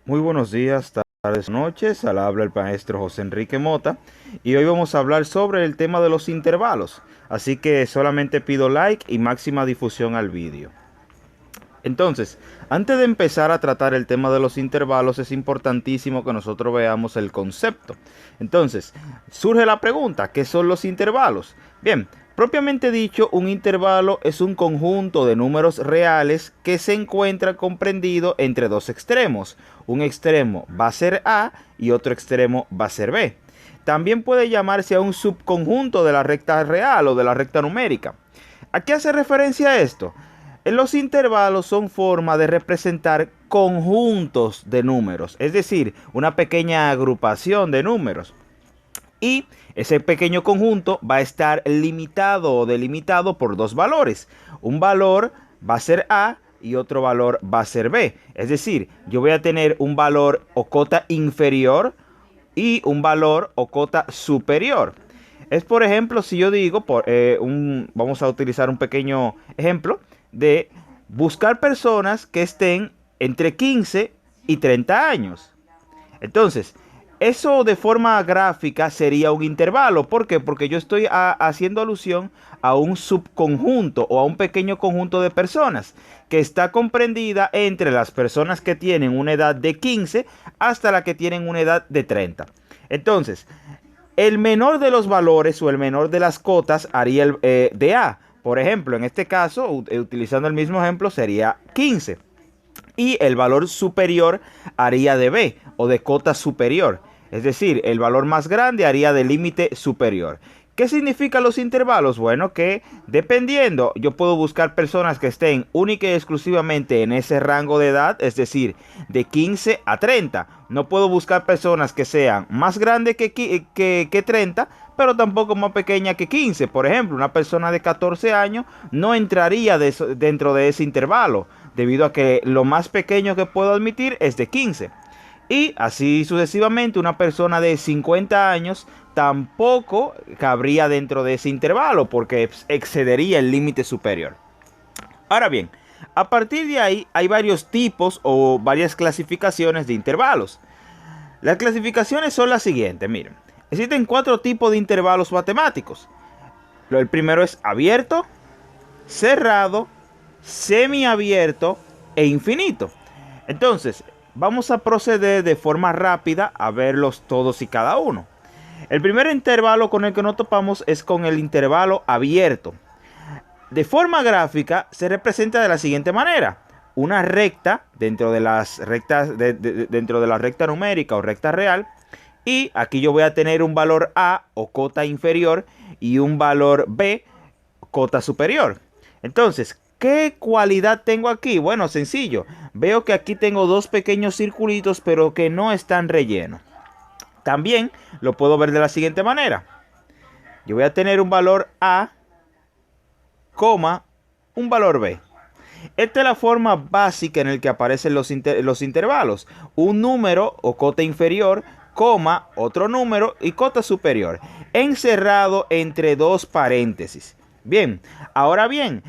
Muy buenos días, tardes, noches. Al habla el maestro José Enrique Mota y hoy vamos a hablar sobre el tema de los intervalos. Así que solamente pido like y máxima difusión al vídeo. Entonces, antes de empezar a tratar el tema de los intervalos, es importantísimo que nosotros veamos el concepto. Entonces, surge la pregunta, ¿qué son los intervalos? Bien, propiamente dicho, un intervalo es un conjunto de números reales que se encuentra comprendido entre dos extremos. Un extremo va a ser A y otro extremo va a ser B. También puede llamarse a un subconjunto de la recta real o de la recta numérica. ¿A qué hace referencia esto? Los intervalos son formas de representar conjuntos de números, es decir, una pequeña agrupación de números. Y ese pequeño conjunto va a estar limitado o delimitado por dos valores. Un valor va a ser A y otro valor va a ser B. Es decir, yo voy a tener un valor o cota inferior y un valor o cota superior. Es por ejemplo, si yo digo, vamos a utilizar un pequeño ejemplo de buscar personas que estén entre 15 y 30 años. Entonces, eso de forma gráfica sería un intervalo. ¿Por qué? Porque yo estoy haciendo alusión a un subconjunto o a un pequeño conjunto de personas que está comprendida entre las personas que tienen una edad de 15 hasta la que tienen una edad de 30. Entonces, el menor de los valores o el menor de las cotas haría el de A. Por ejemplo, en este caso, utilizando el mismo ejemplo, sería 15. Y el valor superior haría de B o de cota superior. Es decir, el valor más grande haría de límite superior. ¿Qué significan los intervalos? Bueno, que dependiendo, yo puedo buscar personas que estén única y exclusivamente en ese rango de edad, es decir, de 15 a 30. No puedo buscar personas que sean más grandes que 30, pero tampoco más pequeña que 15. Por ejemplo, una persona de 14 años no entraría dentro de ese intervalo, debido a que lo más pequeño que puedo admitir es de 15. Y así sucesivamente, una persona de 50 años tampoco cabría dentro de ese intervalo porque excedería el límite superior. Ahora bien, a partir de ahí hay varios tipos o varias clasificaciones de intervalos. Las clasificaciones son las siguientes, miren. Existen 4 tipos de intervalos matemáticos. El primero es abierto, cerrado, semiabierto e infinito. Entonces, vamos a proceder de forma rápida a verlos todos y cada uno. El primer intervalo con el que nos topamos es con el intervalo abierto. De forma gráfica se representa de la siguiente manera. Una recta dentro de las rectas dentro de la recta numérica o recta real, y aquí yo voy a tener un valor A o cota inferior y un valor B, cota superior. Entonces, ¿qué cualidad tengo aquí? Bueno, sencillo. Veo que aquí tengo dos pequeños circulitos, pero que no están rellenos. También lo puedo ver de la siguiente manera. Yo voy a tener un valor A, un valor B. Esta es la forma básica en la que aparecen los intervalos. Un número o cota inferior, coma, otro número y cota superior, encerrado entre dos paréntesis. Bien, ahora bien,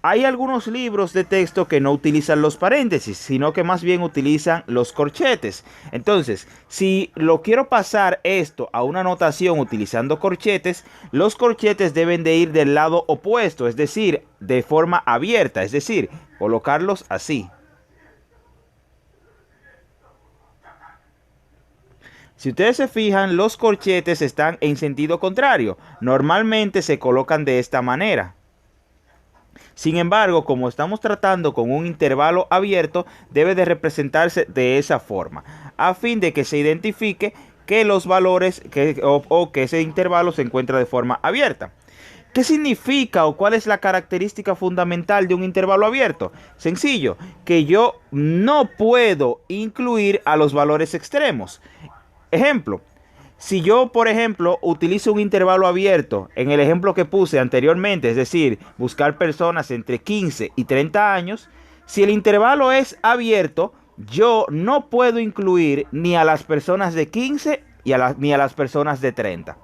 hay algunos libros de texto que no utilizan los paréntesis, sino que más bien utilizan los corchetes. Entonces, si lo quiero pasar esto a una notación utilizando corchetes, los corchetes deben de ir del lado opuesto, es decir, de forma abierta, es decir, colocarlos así. Si ustedes se fijan, los corchetes están en sentido contrario. Normalmente se colocan de esta manera. Sin embargo, como estamos tratando con un intervalo abierto, debe de representarse de esa forma, a fin de que se identifique que los valores o que ese intervalo se encuentra de forma abierta. ¿Qué significa o cuál es la característica fundamental de un intervalo abierto? Sencillo, que yo no puedo incluir a los valores extremos. Ejemplo, si yo, por ejemplo, utilizo un intervalo abierto, en el ejemplo que puse anteriormente, es decir, buscar personas entre 15 y 30 años, si el intervalo es abierto, yo no puedo incluir ni a las personas de 15 ni a las personas de 30.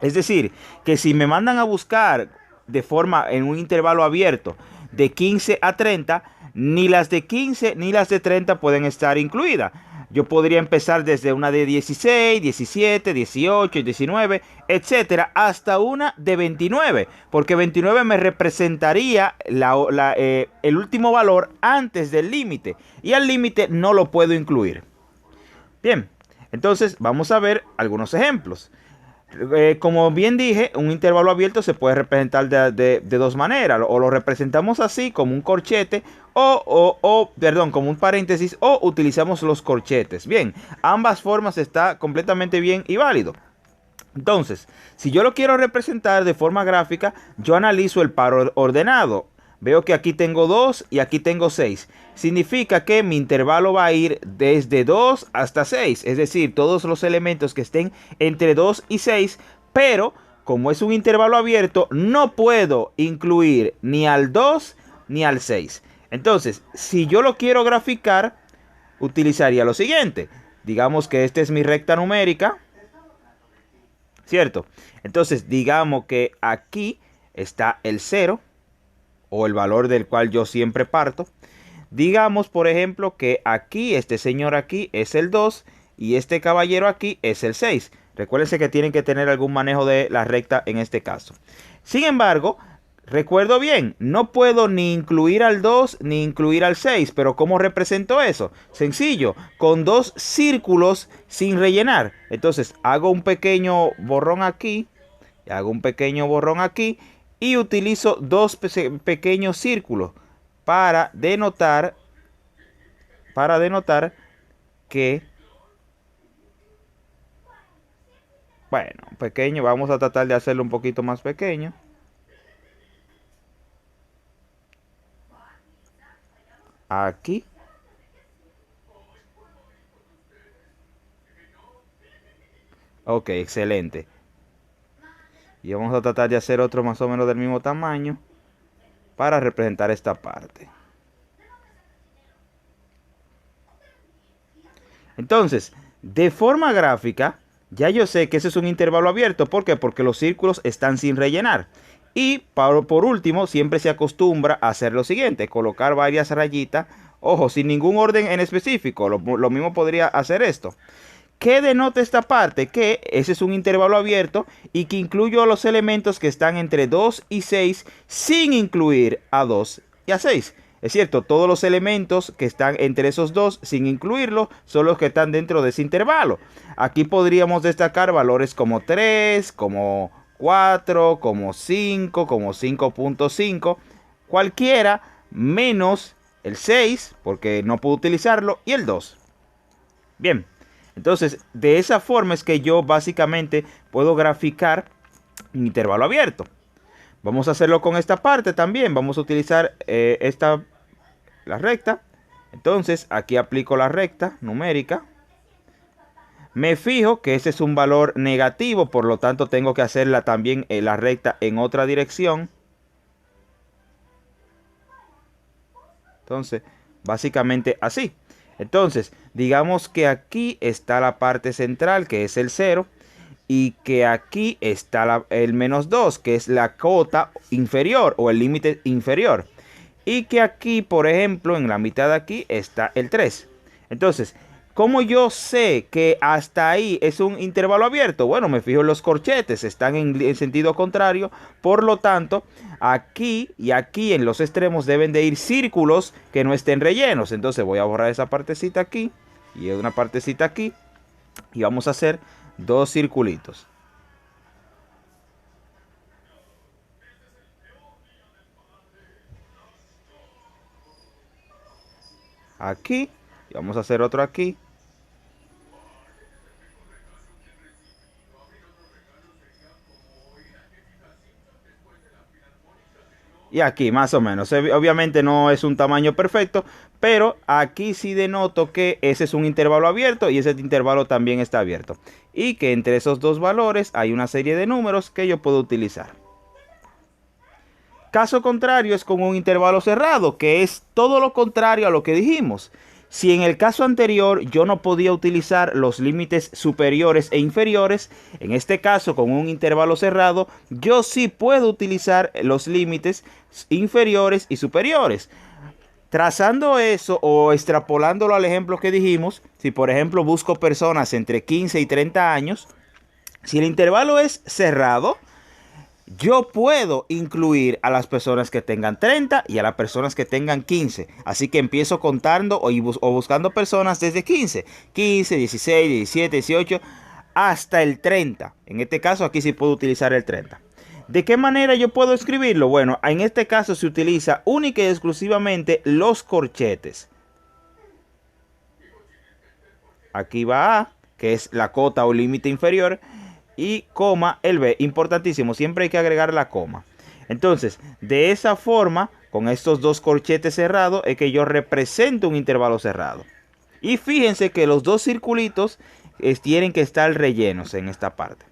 Es decir, que si me mandan a buscar de forma en un intervalo abierto de 15 a 30, ni las de 15 ni las de 30 pueden estar incluidas. Yo podría empezar desde una de 16, 17, 18, 19, etcétera, hasta una de 29, porque 29 me representaría el último valor antes del límite, y al límite no lo puedo incluir. Bien, entonces vamos a ver algunos ejemplos. Como bien dije, un intervalo abierto se puede representar de dos maneras. O lo representamos así, como un corchete, perdón, como un paréntesis, o utilizamos los corchetes. Bien, ambas formas está completamente bien y válido. Entonces, si yo lo quiero representar de forma gráfica, yo analizo el par ordenado. Veo que aquí tengo 2 y aquí tengo 6. Significa que mi intervalo va a ir desde 2 hasta 6. Es decir, todos los elementos que estén entre 2 y 6. Pero, como es un intervalo abierto, no puedo incluir ni al 2 ni al 6. Entonces, si yo lo quiero graficar, utilizaría lo siguiente. Digamos que esta es mi recta numérica, ¿cierto? Entonces, digamos que aquí está el 0. O el valor del cual yo siempre parto. Digamos, por ejemplo, que aquí, este señor aquí es el 2 y este caballero aquí es el 6. Recuérdense que tienen que tener algún manejo de la recta en este caso. Sin embargo, recuerdo bien, no puedo ni incluir al 2 ni incluir al 6. Pero ¿cómo represento eso? Sencillo, con dos círculos sin rellenar. Entonces hago un pequeño borrón aquí, hago un pequeño borrón aquí, y utilizo dos pequeños círculos para denotar que, bueno, pequeño, vamos a tratar de hacerlo un poquito más pequeño. Aquí. Ok, excelente. Y vamos a tratar de hacer otro más o menos del mismo tamaño para representar esta parte. Entonces, de forma gráfica, ya yo sé que ese es un intervalo abierto. ¿Por qué? Porque los círculos están sin rellenar. Y por último, siempre se acostumbra a hacer lo siguiente: colocar varias rayitas. Ojo, sin ningún orden en específico. Lo mismo podría hacer esto. ¿Qué denota esta parte? Que ese es un intervalo abierto y que incluyo los elementos que están entre 2 y 6 sin incluir a 2 y a 6. Es cierto, todos los elementos que están entre esos dos sin incluirlo son los que están dentro de ese intervalo. Aquí podríamos destacar valores como 3, como 4, como 5, como 5.5, cualquiera menos el 6, porque no puedo utilizarlo, y el 2. Bien. Entonces, de esa forma es que yo básicamente puedo graficar un intervalo abierto. Vamos a hacerlo con esta parte también. Vamos a utilizar la recta. Entonces, aquí aplico la recta numérica. Me fijo que ese es un valor negativo, por lo tanto tengo que hacerla también la recta en otra dirección. Entonces, básicamente así. Entonces, digamos que aquí está la parte central, que es el 0, y que aquí está el menos 2, que es la cota inferior o el límite inferior. Y que aquí, por ejemplo, en la mitad de aquí está el 3. Entonces, ¿cómo yo sé que hasta ahí es un intervalo abierto? Bueno, me fijo en los corchetes, están en sentido contrario. Por lo tanto, aquí y aquí en los extremos deben de ir círculos que no estén rellenos. Entonces voy a borrar esa partecita aquí y una partecita aquí. Y vamos a hacer dos circulitos. Aquí. Y vamos a hacer otro aquí. Y aquí más o menos. Obviamente no es un tamaño perfecto, pero aquí sí denoto que ese es un intervalo abierto y ese intervalo también está abierto. Y que entre esos dos valores hay una serie de números que yo puedo utilizar. Caso contrario es con un intervalo cerrado, que es todo lo contrario a lo que dijimos. Si en el caso anterior yo no podía utilizar los límites superiores e inferiores, en este caso con un intervalo cerrado, yo sí puedo utilizar los límites inferiores y superiores. Trazando eso o extrapolándolo al ejemplo que dijimos, si por ejemplo busco personas entre 15 y 30 años, si el intervalo es cerrado, yo puedo incluir a las personas que tengan 30 y a las personas que tengan 15. Así que empiezo contando o buscando personas desde 15, 16, 17, 18 hasta el 30. En este caso aquí sí puedo utilizar el 30. ¿De qué manera yo puedo escribirlo? Bueno, en este caso se utiliza única y exclusivamente los corchetes. Aquí va A, que es la cota o límite inferior, y coma el B. Importantísimo, siempre hay que agregar la coma. Entonces, de esa forma, con estos dos corchetes cerrados, es que yo represento un intervalo cerrado. Y fíjense que los dos circulitos tienen que estar rellenos en esta parte.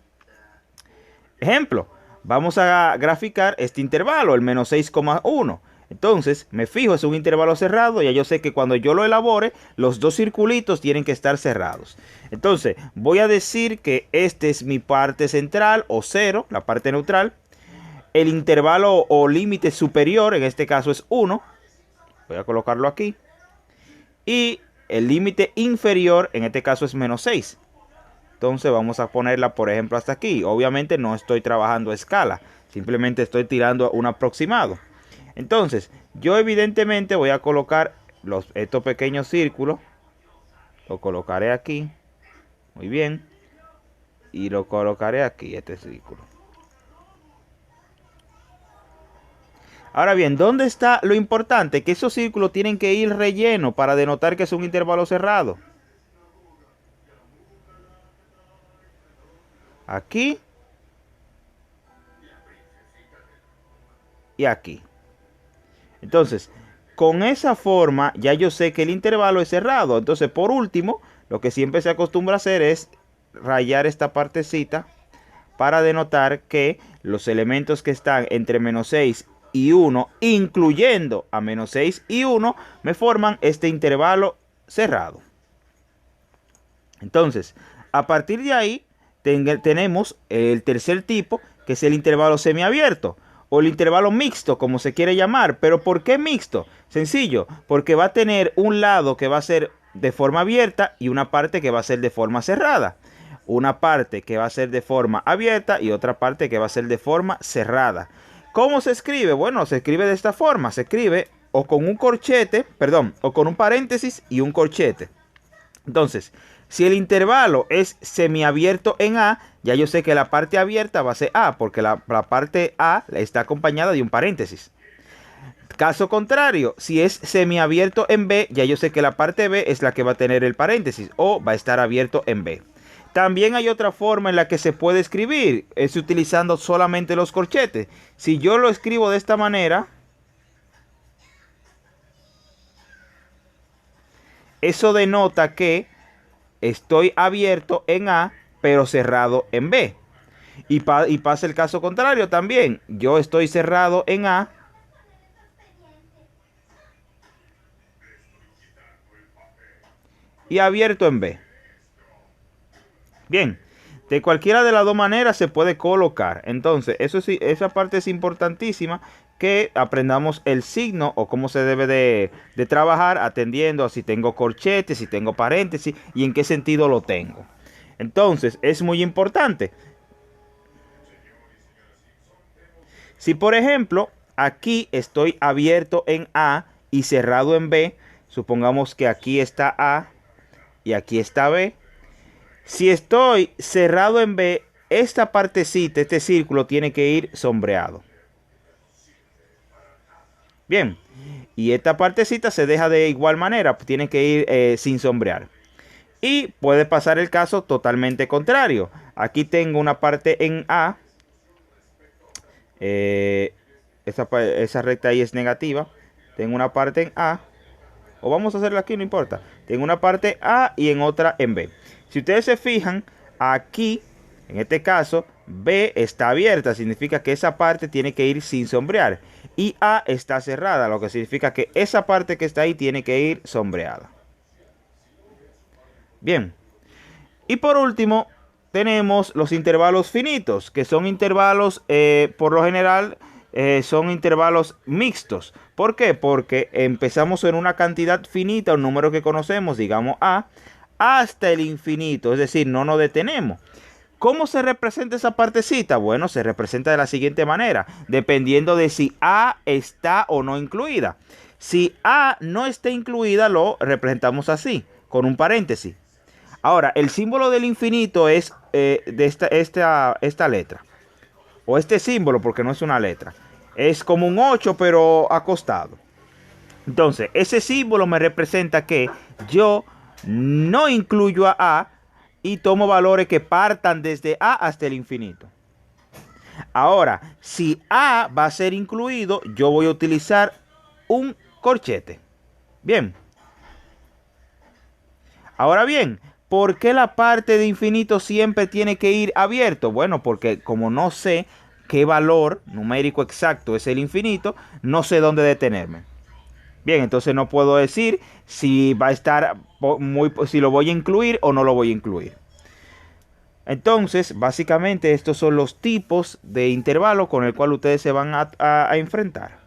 Ejemplo, vamos a graficar este intervalo, el menos 6,1. Entonces, me fijo, es un intervalo cerrado. Ya yo sé que cuando yo lo elabore, los dos circulitos tienen que estar cerrados. Entonces, voy a decir que este es mi parte central o 0, la parte neutral. El intervalo o límite superior, en este caso es 1. Voy a colocarlo aquí. Y el límite inferior, en este caso es menos 6. Entonces vamos a ponerla, por ejemplo, hasta aquí. Obviamente no estoy trabajando a escala. Simplemente estoy tirando un aproximado. Entonces, yo evidentemente voy a colocar estos pequeños círculos. Lo colocaré aquí. Muy bien. Y lo colocaré aquí, este círculo. Ahora bien, ¿dónde está lo importante? Que esos círculos tienen que ir rellenos para denotar que es un intervalo cerrado. Aquí. Y aquí. Entonces, con esa forma ya yo sé que el intervalo es cerrado. Entonces, por último, lo que siempre se acostumbra a hacer es rayar esta partecita para denotar que los elementos que están entre menos 6 y 1, incluyendo a menos 6 y 1, me forman este intervalo cerrado. Entonces, a partir de ahí, tenemos el tercer tipo, que es el intervalo semiabierto o el intervalo mixto, como se quiere llamar. ¿Pero por qué mixto? Sencillo, porque va a tener un lado que va a ser de forma abierta y una parte que va a ser de forma cerrada. Una parte que va a ser de forma abierta y otra parte que va a ser de forma cerrada. ¿Cómo se escribe? Bueno, se escribe de esta forma. Se escribe o con un corchete, perdón, o con un paréntesis y un corchete. Entonces, si el intervalo es semiabierto en A, ya yo sé que la parte abierta va a ser A, porque la parte A está acompañada de un paréntesis. Caso contrario, si es semiabierto en B, ya yo sé que la parte B es la que va a tener el paréntesis o va a estar abierto en B. También hay otra forma en la que se puede escribir, es utilizando solamente los corchetes. Si yo lo escribo de esta manera, eso denota que estoy abierto en A, pero cerrado en B. Y pasa el caso contrario también. Yo estoy cerrado en A, y abierto en B. Bien, de cualquiera de las dos maneras se puede colocar. Entonces, eso sí, esa parte es importantísima, que aprendamos el signo o cómo se debe de trabajar atendiendo a si tengo corchetes, si tengo paréntesis y en qué sentido lo tengo. Entonces, es muy importante. Si por ejemplo, aquí estoy abierto en A y cerrado en B, supongamos que aquí está A y aquí está B. Si estoy cerrado en B, esta partecita, este círculo tiene que ir sombreado. Bien, y esta partecita se deja de igual manera, tiene que ir sin sombrear. Y puede pasar el caso totalmente contrario. Aquí tengo una parte en A. Esa recta ahí es negativa. Tengo una parte en A. O vamos a hacerla aquí, no importa. Tengo una parte A y en otra en B. Si ustedes se fijan, aquí, en este caso, B está abierta. Significa que esa parte tiene que ir sin sombrear. Y A está cerrada, lo que significa que esa parte que está ahí tiene que ir sombreada. Bien. Y por último, tenemos los intervalos finitos, que son intervalos por lo general son intervalos mixtos. ¿Por qué? Porque empezamos en una cantidad finita, un número que conocemos, digamos A, hasta el infinito, es decir, no nos detenemos. ¿Cómo se representa esa partecita? Bueno, se representa de la siguiente manera, dependiendo de si A está o no incluida. Si A no está incluida, lo representamos así, con un paréntesis. Ahora, el símbolo del infinito es de esta letra, o este símbolo, porque no es una letra. Es como un 8, pero acostado. Entonces, ese símbolo me representa que yo no incluyo a A y tomo valores que partan desde A hasta el infinito. Ahora, si A va a ser incluido, yo voy a utilizar un corchete. Bien. Ahora bien, ¿por qué la parte de infinito siempre tiene que ir abierto? Bueno, porque como no sé qué valor numérico exacto es el infinito, no sé dónde detenerme. Bien, entonces no puedo decir si va a estar si lo voy a incluir o no lo voy a incluir. Entonces, básicamente estos son los tipos de intervalos con el cual ustedes se van a enfrentar.